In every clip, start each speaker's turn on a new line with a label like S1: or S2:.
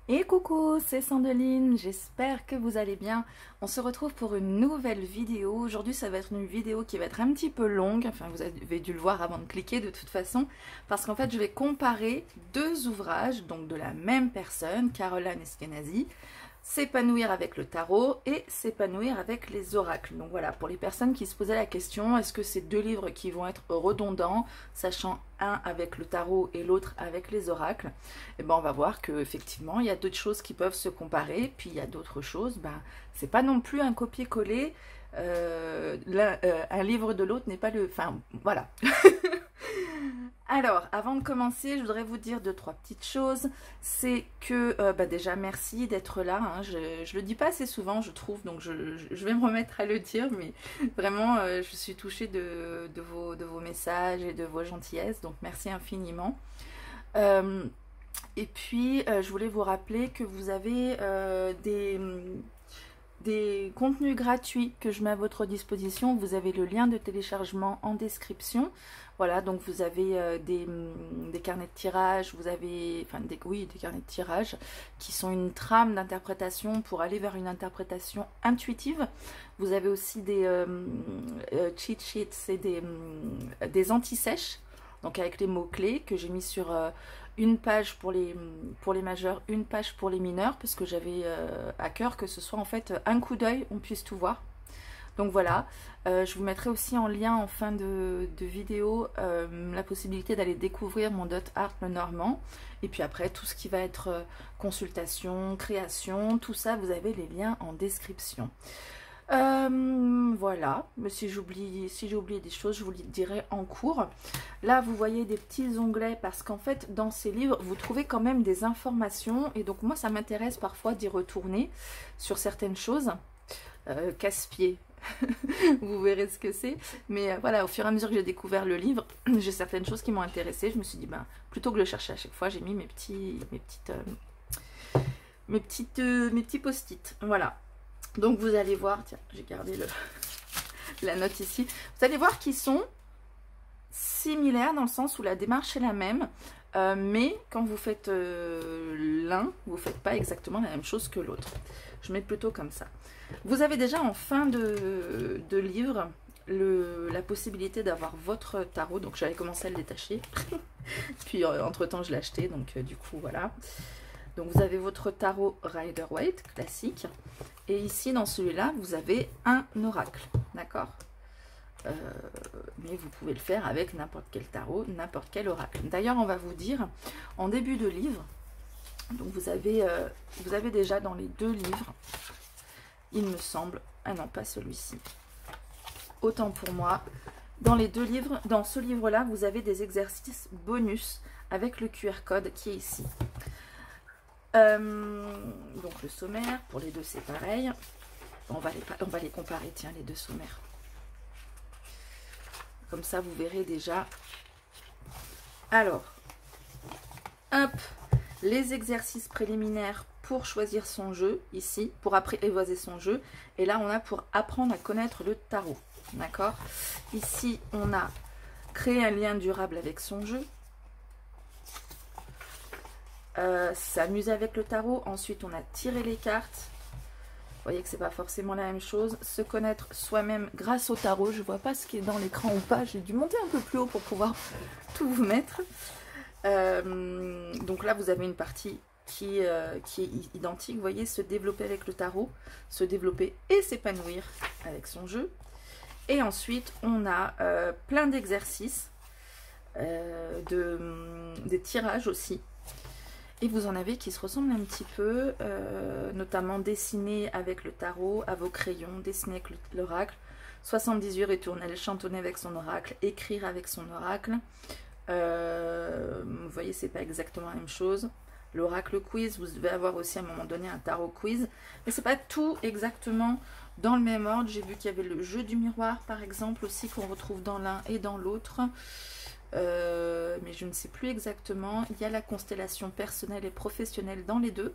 S1: Et coucou, c'est Sandeline, j'espère que vous allez bien. On se retrouve pour une nouvelle vidéo. Aujourd'hui, ça va être une vidéo qui va être un petit peu longue. Enfin, vous avez dû le voir avant de cliquer de toute façon. Parce qu'en fait, je vais comparer deux ouvrages, donc de la même personne, Caroline Eskenazi. S'épanouir avec le tarot et s'épanouir avec les oracles. Donc voilà, pour les personnes qui se posaient la question, est-ce que c'est deux livres qui vont être redondants, sachant un avec le tarot et l'autre avec les oracles? Et ben on va voir que effectivement il y a d'autres choses qui peuvent se comparer, puis il y a d'autres choses, ben c'est pas non plus un copier-coller. Un livre de l'autre n'est pas le... Enfin, voilà. Alors, avant de commencer, je voudrais vous dire deux, trois petites choses. C'est que, déjà, merci d'être là. Hein. Je le dis pas assez souvent, je trouve, donc je vais me remettre à le dire, mais vraiment, je suis touchée de vos messages et de vos gentillesses, donc merci infiniment. Et puis, je voulais vous rappeler que vous avez des contenus gratuits que je mets à votre disposition. Vous avez le lien de téléchargement en description. Voilà, donc vous avez des carnets de tirage, vous avez, enfin des carnets de tirage qui sont une trame d'interprétation pour aller vers une interprétation intuitive. Vous avez aussi des cheat sheets, c'est des anti-sèches, donc avec les mots-clés que j'ai mis sur une page pour les majeurs, une page pour les mineurs, parce que j'avais à cœur que ce soit en fait un coup d'œil, on puisse tout voir. Donc voilà, je vous mettrai aussi en lien en fin de vidéo la possibilité d'aller découvrir mon Dot Art le Normand. Et puis après, tout ce qui va être consultation, création, tout ça, vous avez les liens en description. Voilà, mais si j'ai oublié des choses, je vous les dirai en cours. Là, vous voyez des petits onglets parce qu'en fait, dans ces livres, vous trouvez quand même des informations. Et donc moi, ça m'intéresse parfois d'y retourner sur certaines choses. Casse-pied. Vous verrez ce que c'est, mais voilà, au fur et à mesure que j'ai découvert le livre, j'ai certaines choses qui m'ont intéressée. Je me suis dit, ben, plutôt que de le chercher à chaque fois, j'ai mis mes petits post-it. Voilà, donc vous allez voir, tiens, j'ai gardé la note ici, vous allez voir qu'ils sont similaires dans le sens où la démarche est la même, mais quand vous faites l'un, vous ne faites pas exactement la même chose que l'autre. Je mets plutôt comme ça. Vous avez déjà en fin de livre la possibilité d'avoir votre tarot. Donc j'avais commencé à le détacher. Puis entre temps je l'ai acheté. Donc du coup voilà. Donc vous avez votre tarot Rider-Waite classique. Et ici dans celui-là vous avez un oracle. D'accord, mais vous pouvez le faire avec n'importe quel tarot, n'importe quel oracle. D'ailleurs on va vous dire en début de livre. Donc vous avez déjà dans les deux livres, il me semble, ah non pas celui-ci, autant pour moi, dans les deux livres, dans ce livre-là, vous avez des exercices bonus avec le QR code qui est ici. Donc le sommaire, pour les deux c'est pareil, on va les comparer, tiens, les deux sommaires. Comme ça vous verrez déjà. Alors, hop, les exercices préliminaires pour choisir son jeu, ici, pour apprivoiser son jeu. Et là, on a pour apprendre à connaître le tarot. D'accord? Ici, on a créé un lien durable avec son jeu. S'amuser avec le tarot. Ensuite, on a tiré les cartes. Vous voyez que c'est pas forcément la même chose. Se connaître soi-même grâce au tarot. Je vois pas ce qui est dans l'écran ou pas. J'ai dû monter un peu plus haut pour pouvoir tout vous mettre. Donc là vous avez une partie qui est identique, vous voyez, se développer avec le tarot, se développer et s'épanouir avec son jeu. Et ensuite on a plein d'exercices, des tirages aussi. Et vous en avez qui se ressemblent un petit peu, notamment dessiner avec le tarot, à vos crayons, dessiner avec l'oracle, 78 ritournelles, chantonner avec son oracle, écrire avec son oracle. Vous voyez, c'est pas exactement la même chose. L'oracle quiz, vous devez avoir aussi à un moment donné un tarot quiz, mais c'est pas tout exactement dans le même ordre. J'ai vu qu'il y avait le jeu du miroir par exemple aussi, qu'on retrouve dans l'un et dans l'autre, mais je ne sais plus exactement. Il y a la constellation personnelle et professionnelle dans les deux,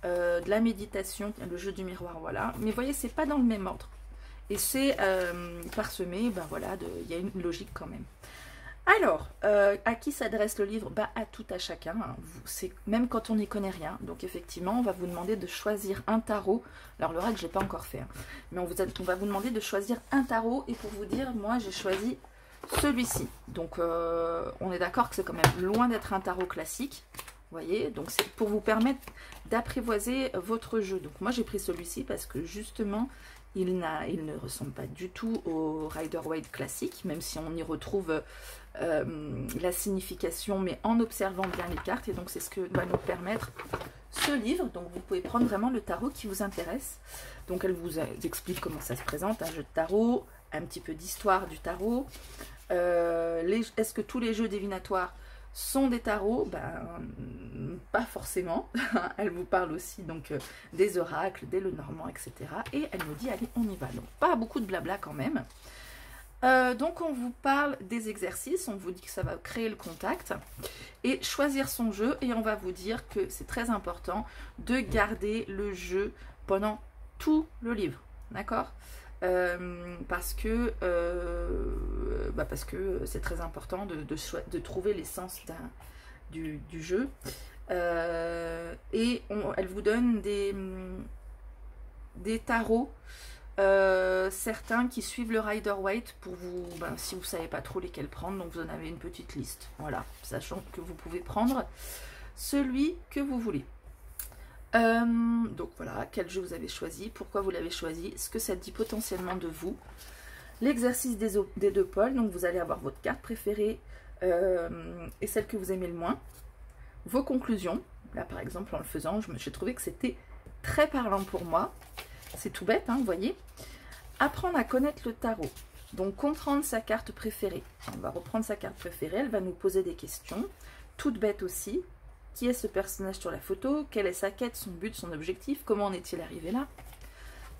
S1: de la méditation, le jeu du miroir, voilà. Mais vous voyez, c'est pas dans le même ordre et c'est parsemé, ben voilà, il y a une logique quand même. Alors, à qui s'adresse le livre? Bah, à tout à chacun, hein. Même quand on n'y connaît rien. Donc effectivement, on va vous demander de choisir un tarot. Alors le règle, je n'ai pas encore fait, hein. Mais on va vous demander de choisir un tarot. Et pour vous dire, moi j'ai choisi celui-ci. Donc on est d'accord que c'est quand même loin d'être un tarot classique. Vous voyez, donc c'est pour vous permettre d'apprivoiser votre jeu. Donc moi j'ai pris celui-ci parce que justement, il ne ressemble pas du tout au Rider-Waite classique, même si on y retrouve la signification, mais en observant bien les cartes. Et donc c'est ce que va nous permettre ce livre. Donc vous pouvez prendre vraiment le tarot qui vous intéresse. Donc elle vous explique comment ça se présente, un jeu de tarot, un petit peu d'histoire du tarot. Est-ce que tous les jeux divinatoires sont des tarots? Ben, pas forcément. Elle vous parle aussi donc des oracles, des Lenormand, etc. Et elle nous dit, allez, on y va. Donc pas beaucoup de blabla quand même. Donc on vous parle des exercices, on vous dit que ça va créer le contact et choisir son jeu, et on va vous dire que c'est très important de garder le jeu pendant tout le livre, d'accord? Parce que c'est très important de trouver l'essence du jeu. Et elle vous donne des tarots, certains qui suivent le Rider-Waite pour vous, si vous ne savez pas trop lesquels prendre, donc vous en avez une petite liste, voilà, sachant que vous pouvez prendre celui que vous voulez. Donc voilà, quel jeu vous avez choisi, pourquoi vous l'avez choisi, ce que ça dit potentiellement de vous. L'exercice des deux pôles, donc vous allez avoir votre carte préférée et celle que vous aimez le moins. Vos conclusions, là par exemple en le faisant, j'ai trouvé que c'était très parlant pour moi. C'est tout bête, hein, vous voyez. Apprendre à connaître le tarot, donc comprendre sa carte préférée. On va reprendre sa carte préférée, elle va nous poser des questions, toutes bêtes aussi. Qui est ce personnage sur la photo? Quelle est sa quête, son but, son objectif? Comment en est-il arrivé là?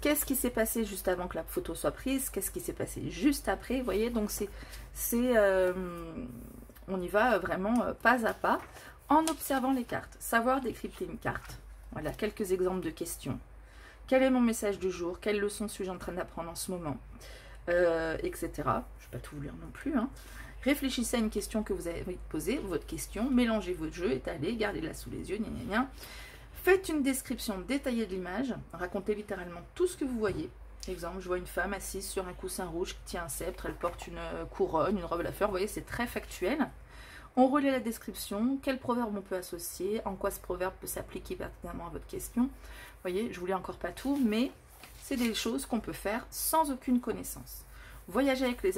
S1: Qu'est-ce qui s'est passé juste avant que la photo soit prise? Qu'est-ce qui s'est passé juste après? Vous voyez, donc on y va vraiment pas à pas en observant les cartes. Savoir décrypter une carte. Voilà, quelques exemples de questions. Quel est mon message du jour? Quelle leçon suis-je en train d'apprendre en ce moment? Etc. Je ne vais pas tout vous lire non plus, hein. Réfléchissez à une question que vous avez posée, votre question, mélangez votre jeu, étalez, gardez-la sous les yeux, gna gna gna. Faites une description détaillée de l'image, racontez littéralement tout ce que vous voyez. Exemple, je vois une femme assise sur un coussin rouge qui tient un sceptre, elle porte une couronne, une robe à fleurs, vous voyez, c'est très factuel. On relaie la description, quel proverbe on peut associer, en quoi ce proverbe peut s'appliquer pertinemment à votre question. Vous voyez, je ne vous lis encore pas tout, mais c'est des choses qu'on peut faire sans aucune connaissance. Voyager avec les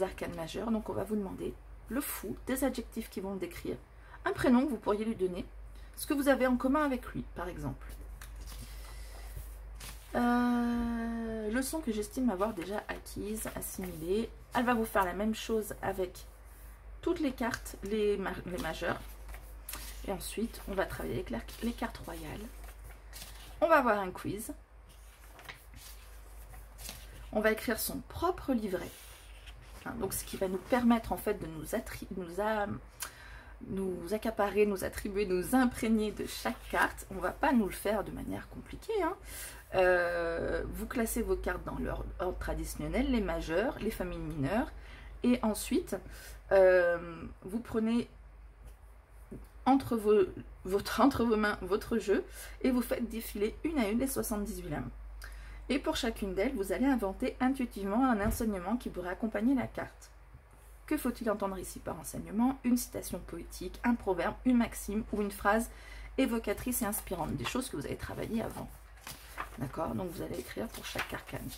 S1: arcanes majeures, donc on va vous demander le fou, des adjectifs qui vont le décrire, un prénom que vous pourriez lui donner, ce que vous avez en commun avec lui, par exemple. Leçon que j'estime avoir déjà acquise, assimilée. Elle va vous faire la même chose avec toutes les cartes, les majeures. Et ensuite, on va travailler avec les cartes royales. On va avoir un quiz. On va écrire son propre livret. Hein, donc ce qui va nous permettre en fait de nous accaparer, nous attribuer, nous imprégner de chaque carte. On ne va pas nous le faire de manière compliquée, hein. Vous classez vos cartes dans leur ordre traditionnel, les majeures, les familles mineures. Et ensuite, vous prenez entre vos mains votre jeu et vous faites défiler une à une les 78 lames. Et pour chacune d'elles, vous allez inventer intuitivement un enseignement qui pourrait accompagner la carte. Que faut-il entendre ici par enseignement? Une citation poétique, un proverbe, une maxime ou une phrase évocatrice et inspirante. Des choses que vous avez travaillées avant. D'accord? Donc vous allez écrire pour chaque arcane.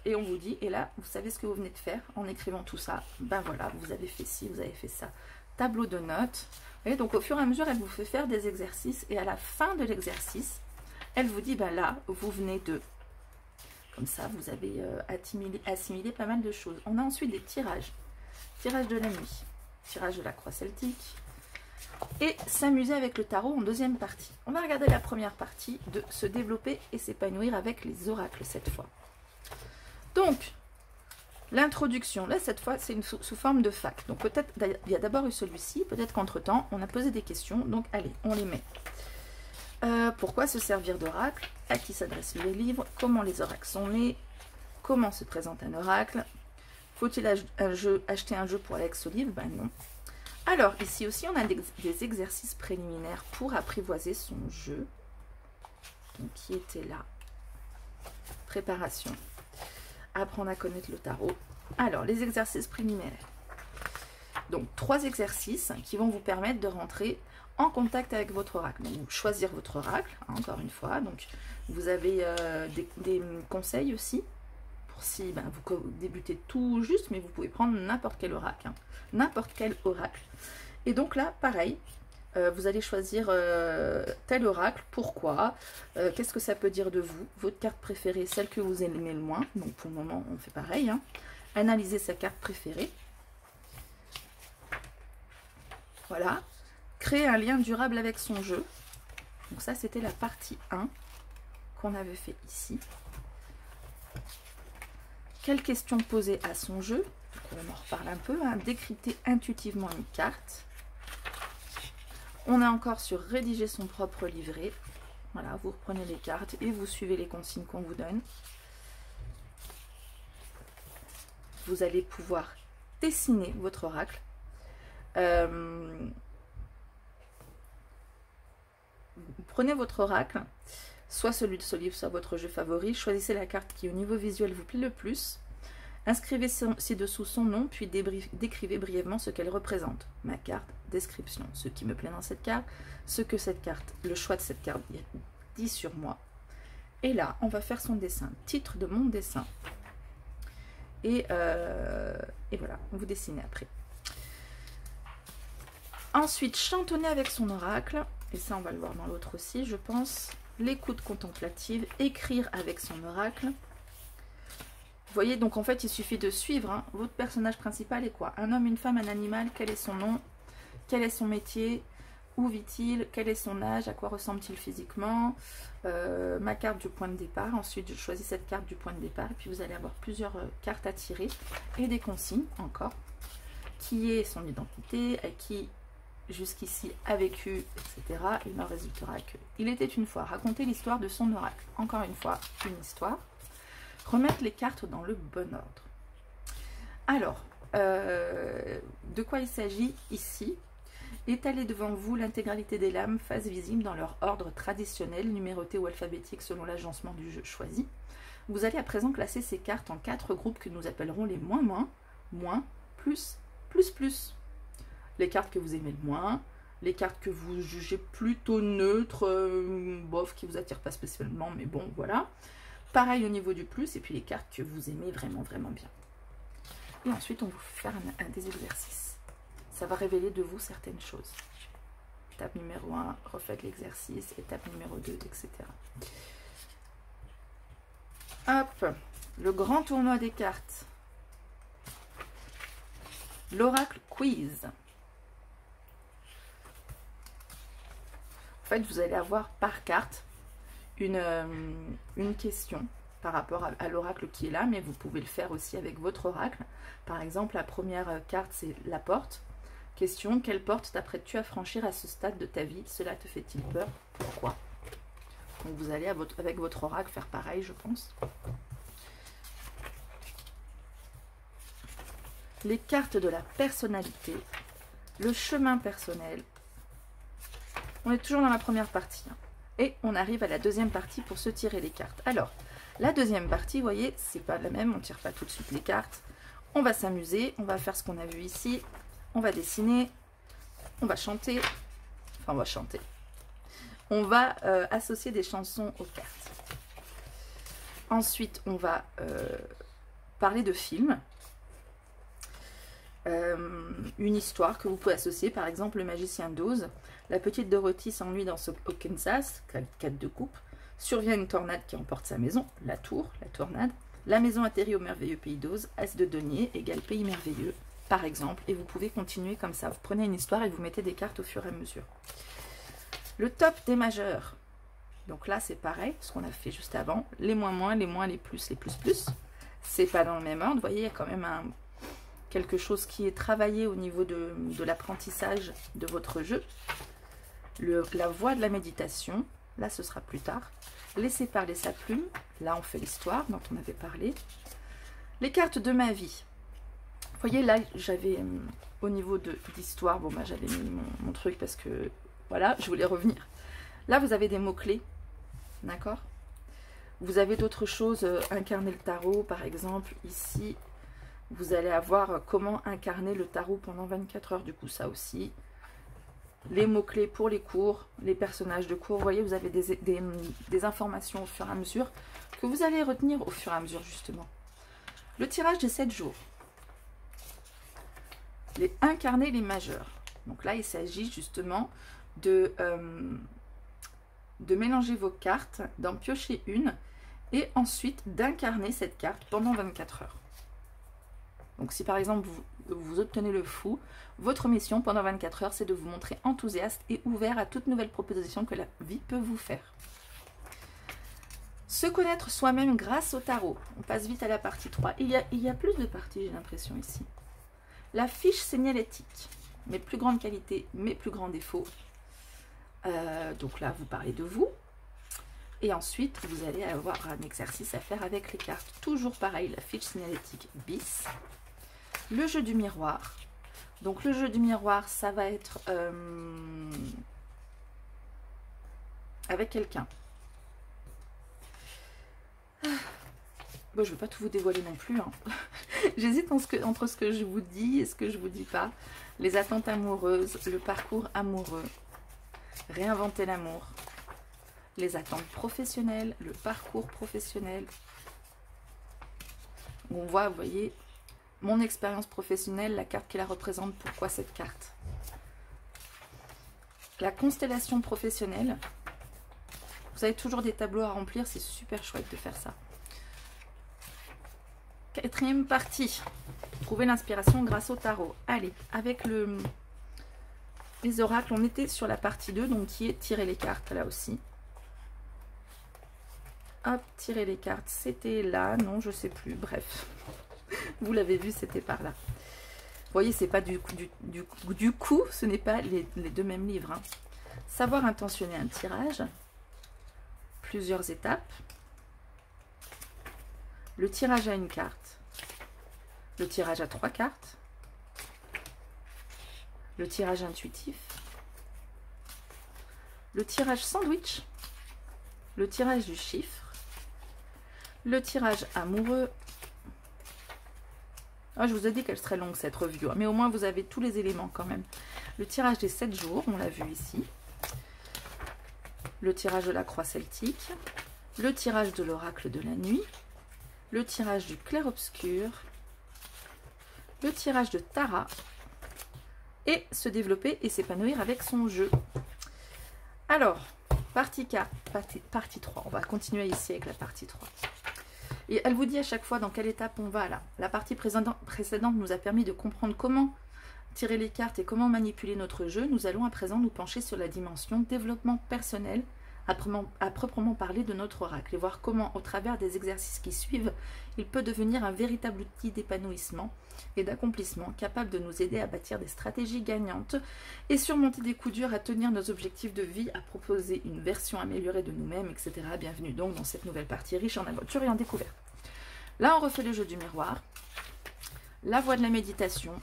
S1: Et on vous dit, et là, vous savez ce que vous venez de faire en écrivant tout ça? Ben voilà, vous avez fait ci, vous avez fait ça. Tableau de notes. Vous voyez, donc au fur et à mesure, elle vous fait faire des exercices. Et à la fin de l'exercice, elle vous dit, ben là, vous venez de... Comme ça, vous avez assimilé pas mal de choses. On a ensuite des tirages. Tirage de la nuit, tirage de la croix celtique. Et s'amuser avec le tarot en deuxième partie. On va regarder la première partie de se développer et s'épanouir avec les oracles cette fois. Donc, l'introduction, là cette fois c'est sous forme de fac. Donc peut-être, il y a d'abord eu celui-ci, peut-être qu'entre-temps on a posé des questions. Donc allez, on les met. Pourquoi se servir d'oracle? À qui s'adressent les livres? Comment les oracles sont nés? Comment se présente un oracle? Faut-il acheter un jeu pour Alex Olive? Ben non. Alors, ici aussi, on a des exercices préliminaires pour apprivoiser son jeu. Donc, qui était là? Préparation. Apprendre à connaître le tarot. Alors, les exercices préliminaires. Donc, 3 exercices qui vont vous permettre de rentrer en contact avec votre oracle. Donc, choisir votre oracle, hein, encore une fois. Donc, vous avez des conseils aussi. Pour si vous débutez tout juste, mais vous pouvez prendre n'importe quel oracle. Hein, n'importe quel oracle. Et donc là, pareil, vous allez choisir tel oracle. Pourquoi? Qu'est-ce que ça peut dire de vous? Votre carte préférée, celle que vous aimez le moins. Donc, pour le moment, on fait pareil. Hein. Analyser sa carte préférée. Voilà. Créer un lien durable avec son jeu. Donc ça, c'était la partie 1 qu'on avait fait ici. Quelles questions poser à son jeu? Donc on en reparle un peu. Hein. Décrypter intuitivement une carte. On est encore sur rédiger son propre livret. Voilà, vous reprenez les cartes et vous suivez les consignes qu'on vous donne. Vous allez pouvoir dessiner votre oracle. Prenez votre oracle, soit celui de ce livre, soit votre jeu favori. Choisissez la carte qui au niveau visuel vous plaît le plus. Inscrivez ci-dessous son nom, puis décrivez brièvement ce qu'elle représente. Ma carte, description, ce qui me plaît dans cette carte, ce que cette carte, le choix de cette carte dit sur moi. Et là, on va faire son dessin, titre de mon dessin. Et voilà, vous dessinez après. Ensuite, chantonner avec son oracle, et ça on va le voir dans l'autre aussi, je pense. L'écoute contemplative, écrire avec son oracle. Vous voyez, donc en fait, il suffit de suivre. Hein. Votre personnage principal est quoi? Un homme, une femme, un animal, quel est son nom? Quel est son métier? Où vit-il? Quel est son âge? À quoi ressemble-t-il physiquement? Ma carte du point de départ. Ensuite, je choisis cette carte du point de départ. Et puis, vous allez avoir plusieurs cartes à tirer et des consignes encore. Qui est son identité? À qui jusqu'ici a vécu, etc. Il en résultera que il était une fois. Raconter l'histoire de son oracle. Encore une fois, une histoire. Remettre les cartes dans le bon ordre. Alors, de quoi il s'agit ici? Étaler devant vous l'intégralité des lames, face visible dans leur ordre traditionnel, numéroté ou alphabétique selon l'agencement du jeu choisi. Vous allez à présent classer ces cartes en 4 groupes que nous appellerons les moins, plus, plus. Les cartes que vous aimez le moins, les cartes que vous jugez plutôt neutres, bof, qui vous attirent pas spécialement, mais bon, voilà. Pareil au niveau du plus, et puis les cartes que vous aimez vraiment, vraiment bien. Et ensuite, on va faire un des exercices. Ça va révéler de vous certaines choses. Étape numéro 1, refaites l'exercice. Étape numéro 2, etc. Hop, le grand tournoi des cartes. L'oracle quiz. En fait, vous allez avoir par carte une question par rapport à l'oracle qui est là, mais vous pouvez le faire aussi avec votre oracle. Par exemple, la première carte, c'est la porte. Question, quelle porte t'apprêtes-tu à franchir à ce stade de ta vie? Cela te fait-il peur? Pourquoi? Donc vous allez avec votre oracle faire pareil, je pense. Les cartes de la personnalité, le chemin personnel. On est toujours dans la première partie. Hein. Et on arrive à la deuxième partie pour se tirer les cartes. Alors, la deuxième partie, vous voyez, c'est pas la même. On ne tire pas tout de suite les cartes. On va s'amuser. On va faire ce qu'on a vu ici. On va dessiner. On va chanter. Enfin, on va chanter. On va associer des chansons aux cartes. Ensuite, on va parler de films. Une histoire que vous pouvez associer, par exemple le magicien d'Oz. La petite Dorothy s'ennuie au Kansas, 4 de coupe. Survient une tornade qui emporte sa maison, la tour, la tornade. La maison atterrit au merveilleux pays d'Oz, As de denier égale pays merveilleux, par exemple. Et vous pouvez continuer comme ça. Vous prenez une histoire et vous mettez des cartes au fur et à mesure. Le top des majeurs. Donc là, c'est pareil, ce qu'on a fait juste avant. Les moins, les plus, les plus. C'est pas dans le même ordre. Vous voyez, il y a quand même quelque chose qui est travaillé au niveau de l'apprentissage de votre jeu. La voie de la méditation, là ce sera plus tard. Laisser parler sa plume, là on fait l'histoire dont on avait parlé. Les cartes de ma vie, voyez, là, j'avais, au niveau d'histoire, bon, bah, j'avais mis mon truc parce que, voilà, je voulais revenir. Là, vous avez des mots-clés, d'accord? Vous avez d'autres choses, incarner le tarot, par exemple, ici, vous allez avoir comment incarner le tarot pendant 24 heures, du coup, ça aussi. Les mots-clés pour les cours, les personnages de cours, vous voyez, vous avez des informations au fur et à mesure que vous allez retenir au fur et à mesure, justement. Le tirage des 7 jours. Incarner les majeurs. Donc là, il s'agit justement de mélanger vos cartes, d'en piocher une et ensuite d'incarner cette carte pendant 24 heures. Donc si par exemple vous obtenez le fou, votre mission pendant 24 heures, c'est de vous montrer enthousiaste et ouvert à toute nouvelle proposition que la vie peut vous faire. Se connaître soi-même grâce au tarot. On passe vite à la partie 3. Il y a plus de parties, j'ai l'impression, ici. La fiche signalétique. Mes plus grandes qualités, mes plus grands défauts. Donc là, vous parlez de vous. Et ensuite, vous allez avoir un exercice à faire avec les cartes. Toujours pareil, la fiche signalétique bis. Le jeu du miroir. Donc le jeu du miroir, ça va être avec quelqu'un. Bon, je ne vais pas tout vous dévoiler non plus. Hein. J'hésite entre ce que je vous dis et ce que je ne vous dis pas. Les attentes amoureuses, le parcours amoureux, réinventer l'amour, les attentes professionnelles, le parcours professionnel. On voit, vous voyez, mon expérience professionnelle, la carte qui la représente, pourquoi cette carte. La constellation professionnelle. Vous avez toujours des tableaux à remplir, c'est super chouette de faire ça. Quatrième partie, trouver l'inspiration grâce au tarot. Allez, avec les oracles, on était sur la partie 2, donc qui est tirer les cartes, là aussi. Hop, tirer les cartes, c'était là, non, je sais plus, bref. Vous l'avez vu, c'était par là. Vous voyez, c'est pas du coup, ce n'est pas les deux mêmes livres. Hein. Savoir intentionner un tirage, plusieurs étapes. Le tirage à une carte, le tirage à 3 cartes, le tirage intuitif, le tirage sandwich, le tirage du chiffre, le tirage amoureux. Ah, je vous ai dit qu'elle serait longue cette revue, mais au moins vous avez tous les éléments quand même. Le tirage des 7 jours, on l'a vu ici. Le tirage de la croix celtique, le tirage de l'oracle de la nuit, le tirage du clair-obscur, le tirage de Tara, et se développer et s'épanouir avec son jeu. Alors, partie 4, partie 3, on va continuer ici avec la partie 3. Et elle vous dit à chaque fois dans quelle étape on va là. La partie précédente nous a permis de comprendre comment tirer les cartes et comment manipuler notre jeu. Nous allons à présent nous pencher sur la dimension développement personnel, à proprement parler de notre oracle et voir comment, au travers des exercices qui suivent, il peut devenir un véritable outil d'épanouissement et d'accomplissement capable de nous aider à bâtir des stratégies gagnantes et surmonter des coups durs, à tenir nos objectifs de vie, à proposer une version améliorée de nous-mêmes, etc. Bienvenue donc dans cette nouvelle partie riche en aventure et en découverte. Là, on refait le jeu du miroir, la voie de la méditation,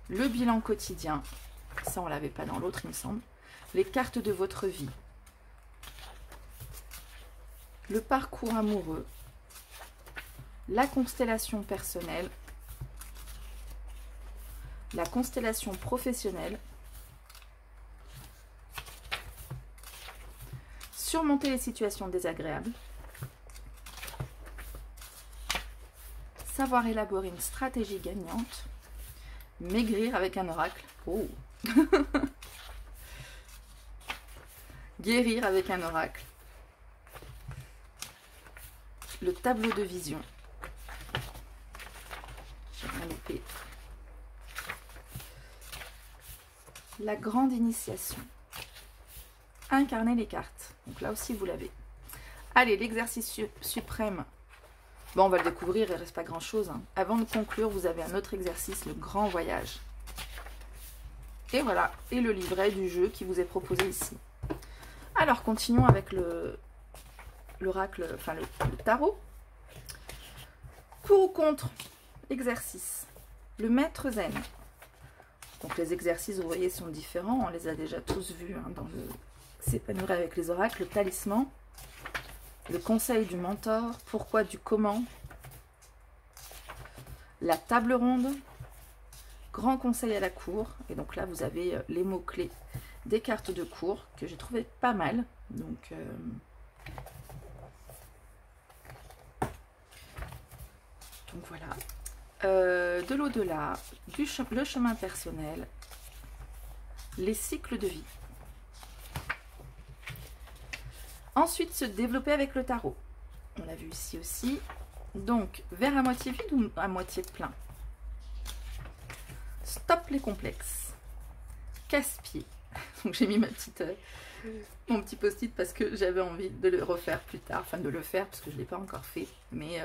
S1: le bilan quotidien, ça on ne l'avait pas dans l'autre il me semble, les cartes de votre vie, le parcours amoureux, la constellation personnelle, la constellation professionnelle, surmonter les situations désagréables, savoir élaborer une stratégie gagnante, maigrir avec un oracle, oh. Guérir avec un oracle, le tableau de vision, j'ai rien loupé, la grande initiation, incarner les cartes, donc là aussi vous l'avez. Allez, l'exercice suprême, bon on va le découvrir, il ne reste pas grand chose, hein. Avant de conclure, vous avez un autre exercice, le grand voyage. Et voilà, et le livret du jeu qui vous est proposé ici. Alors continuons avec l'oracle, enfin le tarot. Pour ou contre, exercice. le maître zen. Donc les exercices, vous voyez, sont différents. On les a déjà tous vus hein, dans le s'épanouir avec les oracles. Le talisman, le conseil du mentor, pourquoi du comment, la table ronde, grand conseil à la cour. Et donc là, vous avez les mots-clés des cartes de cour que j'ai trouvé pas mal. Donc voilà. De l'au-delà, le chemin personnel, les cycles de vie. Ensuite, se développer avec le tarot. On l'a vu ici aussi. Donc, verre à moitié vide ou à moitié plein? Stop les complexes. Casse-pied. Donc, j'ai mis mon petit post-it parce que j'avais envie de le refaire plus tard. Enfin, de le faire parce que je ne l'ai pas encore fait. Mais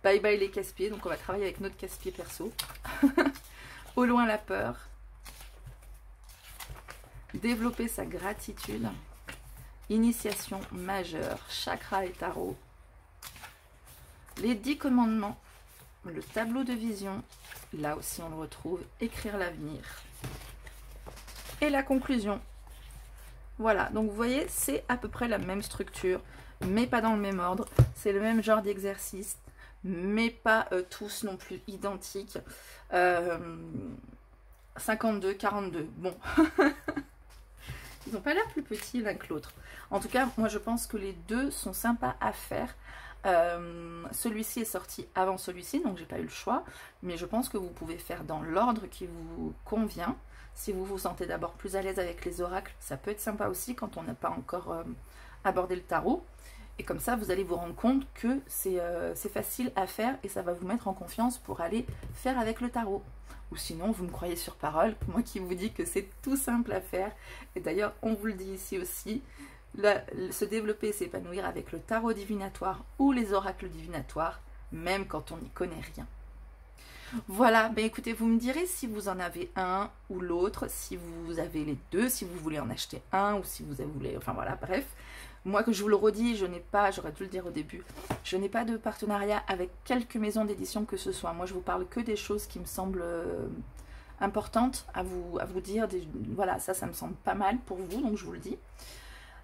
S1: bye bye les casse-pieds. Donc, on va travailler avec notre casse-pied perso. Au loin la peur. Développer sa gratitude. Initiation majeure, chakra et tarot. Les 10 commandements, le tableau de vision, là aussi on le retrouve, écrire l'avenir. Et la conclusion. Voilà, donc vous voyez, c'est à peu près la même structure, mais pas dans le même ordre. C'est le même genre d'exercice, mais pas tous non plus identiques. 52, 42, bon. Ils n'ont pas l'air plus petits l'un que l'autre. En tout cas, moi je pense que les deux sont sympas à faire. Celui-ci est sorti avant celui-ci, donc j'ai pas eu le choix. Mais je pense que vous pouvez faire dans l'ordre qui vous convient. Si vous vous sentez d'abord plus à l'aise avec les oracles, ça peut être sympa aussi quand on n'a pas encore abordé le tarot. Et comme ça, vous allez vous rendre compte que c'est facile à faire et ça va vous mettre en confiance pour aller faire avec le tarot. Ou sinon, vous me croyez sur parole, moi qui vous dis que c'est tout simple à faire. Et d'ailleurs, on vous le dit ici aussi, se développer et s'épanouir avec le tarot divinatoire ou les oracles divinatoires, même quand on n'y connaît rien. Voilà, ben écoutez, vous me direz si vous en avez un ou l'autre, si vous avez les deux, si vous voulez en acheter un ou si vous voulez, enfin voilà, bref. Moi, que je vous le redis, je n'ai pas, j'aurais dû le dire au début, je n'ai pas de partenariat avec quelque maison d'édition que ce soit. Moi, je vous parle que des choses qui me semblent importantes à vous dire. Voilà, ça me semble pas mal pour vous, donc je vous le dis.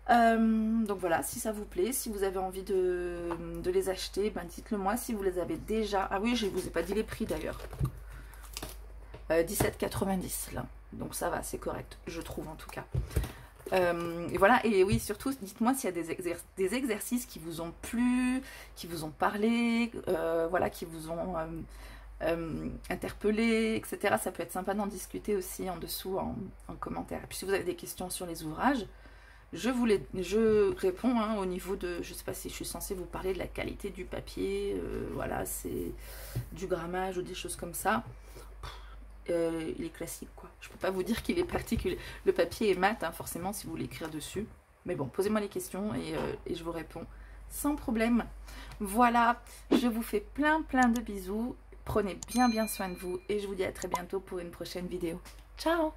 S1: Donc voilà, si ça vous plaît, si vous avez envie de les acheter, ben dites-le moi. Si vous les avez déjà... Ah oui, je ne vous ai pas dit les prix d'ailleurs. 17,90 là. Donc ça va, c'est correct, je trouve en tout cas. Et voilà, et oui, surtout, dites-moi s'il y a des exercices qui vous ont plu, qui vous ont parlé, voilà, qui vous ont interpellé, etc. Ça peut être sympa d'en discuter aussi en dessous en commentaire. Et puis si vous avez des questions sur les ouvrages, je réponds hein, au niveau de, je sais pas si je suis censée vous parler de la qualité du papier, voilà, c'est du grammage ou des choses comme ça. Il est classique quoi. Je peux pas vous dire qu'il est particulier. Le papier est mat, hein, forcément, si vous voulez écrire dessus. Mais bon, posez-moi les questions et je vous réponds sans problème. Voilà, je vous fais plein de bisous. Prenez bien soin de vous et je vous dis à très bientôt pour une prochaine vidéo. Ciao!